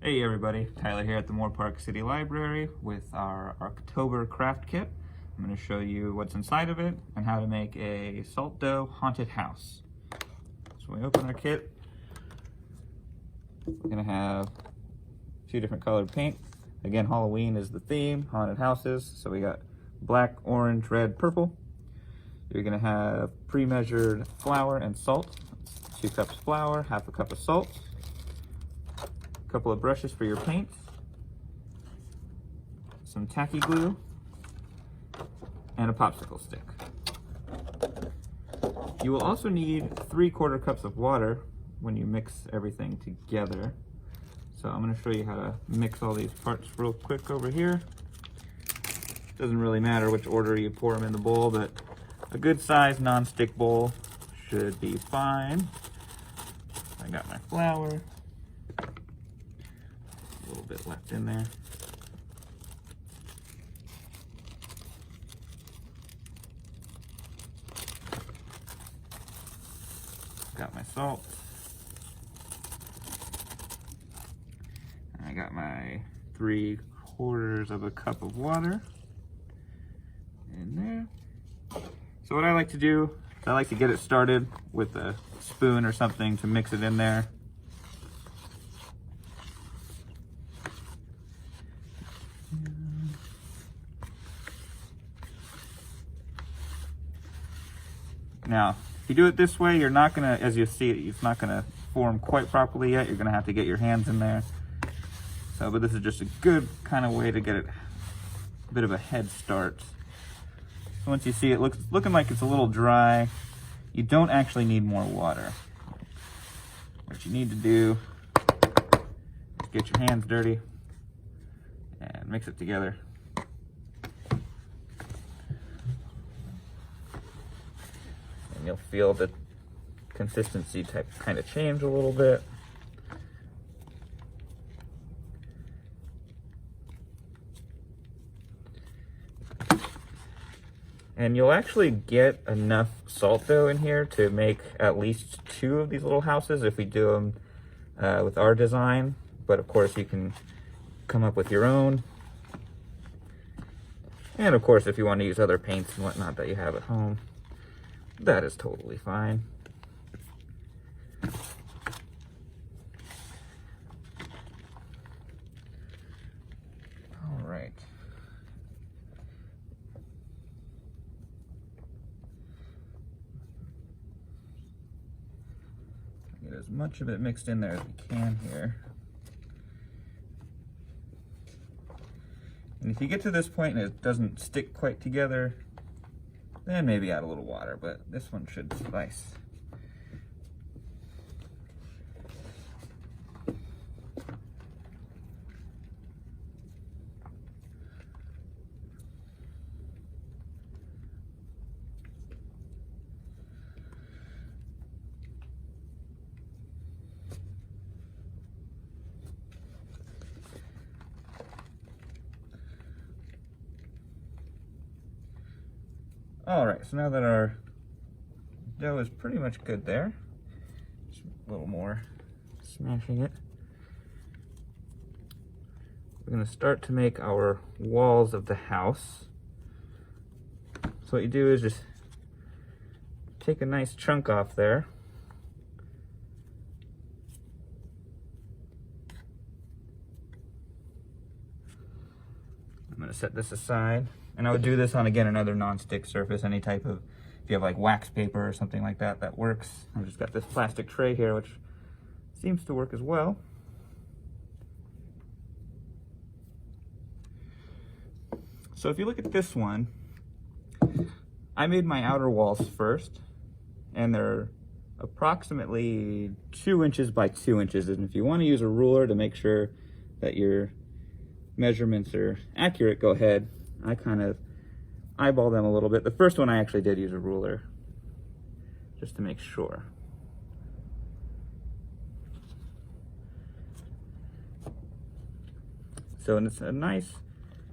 Hey everybody, Tyler here at the Moorpark City Library with our October craft kit. I'm going to show you what's inside of it and how to make a salt dough haunted house. So when we open our kit, we're going to have a few different colored paint. Again, Halloween is the theme, haunted houses. So we got black, orange, red, purple. You're going to have pre-measured flour and salt. 2 cups flour, half a cup of salt. Couple of brushes for your paint, some tacky glue, and a popsicle stick. You will also need 3/4 cups of water when you mix everything together. So I'm going to show you how to mix all these parts real quick over here. Doesn't really matter which order you pour them in the bowl, but a good sized non-stick bowl should be fine. I got my flour. A little bit left in there. Got my salt. And I got my 3/4 of a cup of water in there. So what I like to do is I like to get it started with a spoon or something to mix it in there. Now, if you do it this way, you're not gonna, as you see, it's not gonna form quite properly yet. You're gonna have to get your hands in there. So, but this is just a good kind of way to get it a bit of a head start. So once you see it looking like it's a little dry, you don't actually need more water. What you need to do is get your hands dirty and mix it together. You'll feel the consistency kind of change a little bit. And you'll actually get enough salt dough in here to make at least 2 of these little houses if we do them with our design. But of course you can come up with your own. And of course if you want to use other paints and whatnot that you have at home, that is totally fine. All right. Get as much of it mixed in there as we can here. And if you get to this point and it doesn't stick quite together, then maybe add a little water, but this one should suffice. All right, so now that our dough is pretty much good there, just a little more smashing it. We're gonna start to make our walls of the house. So what you do is just take a nice chunk off there. I'm gonna set this aside. And I would do this on, again, another non-stick surface, any type of, if you have like wax paper or something like that, that works. I've just got this plastic tray here, which seems to work as well. So if you look at this one, I made my outer walls first, and they're approximately 2 inches by 2 inches. And if you want to use a ruler to make sure that your measurements are accurate, go ahead. I kind of eyeball them a little bit. The first one I actually did use a ruler just to make sure. So, and it's a nice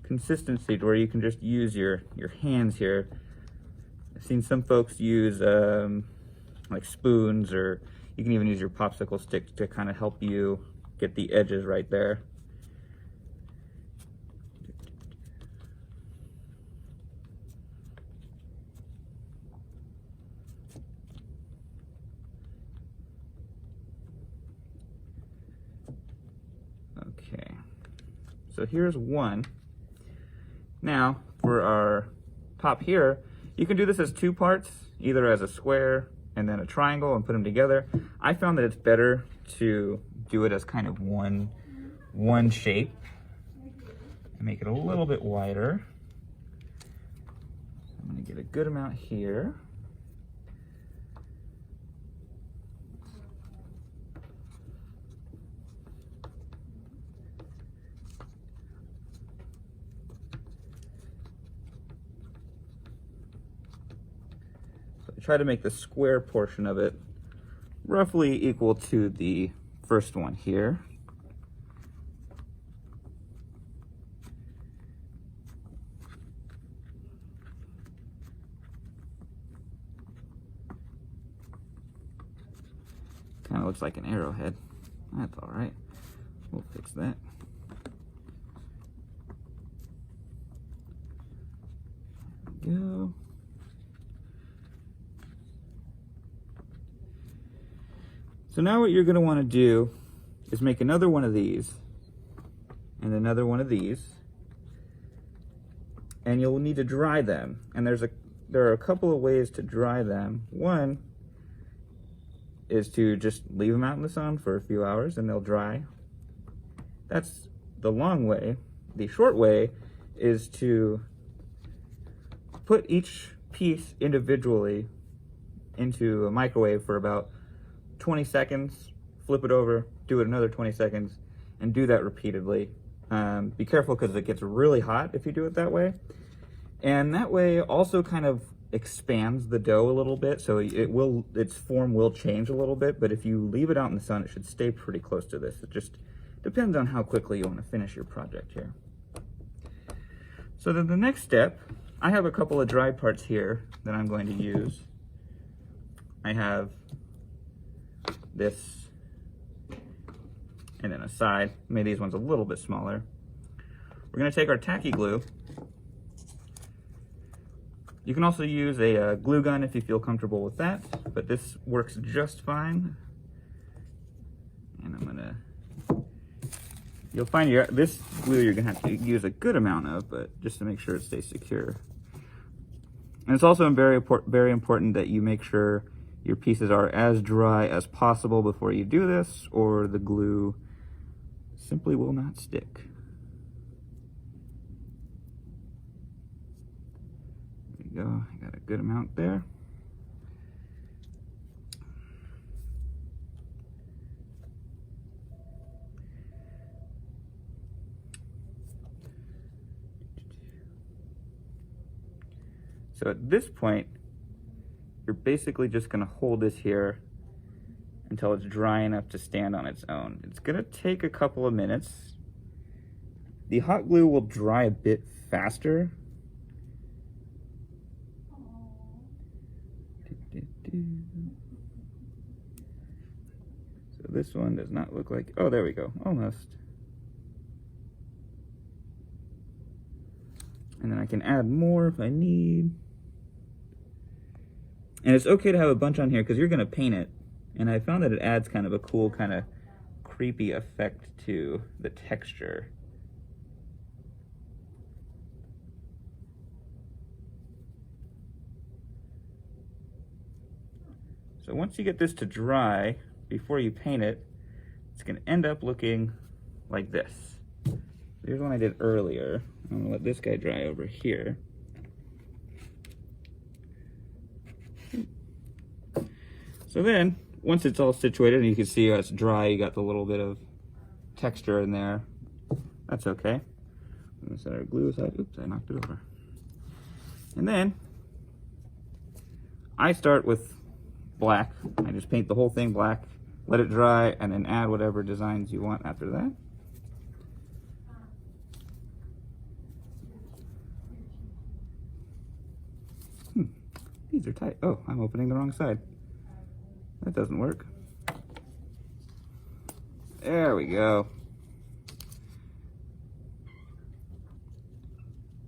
consistency to where you can just use your hands here. I've seen some folks use like spoons, or you can even use your popsicle stick to kind of help you get the edges right there. Okay, so here's one. Now for our top here, you can do this as two parts, either as a square and then a triangle and put them together. I found that it's better to do it as kind of one shape and make it a little bit wider. I'm gonna get a good amount here. Try to make the square portion of it roughly equal to the first one here. Kind of looks like an arrowhead. That's all right. We'll fix that. There we go. So now what you're going to want to do is make another one of these and another one of these, and you'll need to dry them. And there are a couple of ways to dry them. One is to just leave them out in the sun for a few hours and they'll dry. That's the long way. The short way is to put each piece individually into a microwave for about 20 seconds, flip it over, do it another 20 seconds, and do that repeatedly. Be careful because it gets really hot if you do it that way. And that way also kind of expands the dough a little bit, so its form will change a little bit, but if you leave it out in the sun, it should stay pretty close to this. It just depends on how quickly you want to finish your project here. So then the next step, I have a couple of dry parts here that I'm going to use. I have this, and then a side. Maybe these ones a little bit smaller. We're going to take our tacky glue. You can also use a glue gun if you feel comfortable with that, but this works just fine. And I'm gonna, you'll find this glue you're gonna have to use a good amount of, but just to make sure it stays secure. And it's also very important that you make sure your pieces are as dry as possible before you do this, or the glue simply will not stick. There you go, I got a good amount there. So at this point, you're basically just gonna hold this here until it's dry enough to stand on its own. It's gonna take a couple of minutes. The hot glue will dry a bit faster. So this one does not look like, oh, there we go, almost. And then I can add more if I need. And it's okay to have a bunch on here because you're gonna paint it. And I found that it adds kind of a cool, kind of creepy effect to the texture. So once you get this to dry, before you paint it, it's gonna end up looking like this. Here's one I did earlier. I'm gonna let this guy dry over here. So then, once it's all situated and you can see it's dry, you got the little bit of texture in there. That's okay. I'm gonna set our glue aside. Oops, I knocked it over. And then, I start with black. I just paint the whole thing black, let it dry, and then add whatever designs you want after that. These are tight. Oh, I'm opening the wrong side. That doesn't work. There we go.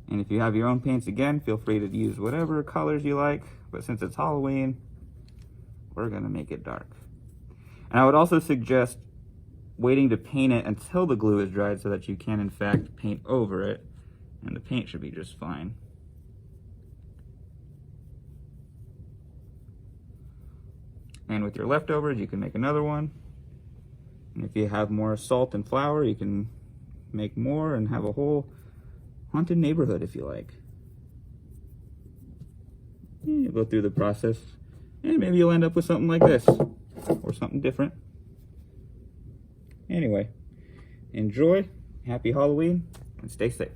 And if you have your own paints, again, feel free to use whatever colors you like. But since it's Halloween, we're gonna make it dark. And I would also suggest waiting to paint it until the glue is dried so that you can, in fact, paint over it. And the paint should be just fine. And with your leftovers, you can make another one. And if you have more salt and flour, you can make more and have a whole haunted neighborhood if you like. You go through the process, and maybe you'll end up with something like this, or something different. Anyway, enjoy, happy Halloween, and stay safe.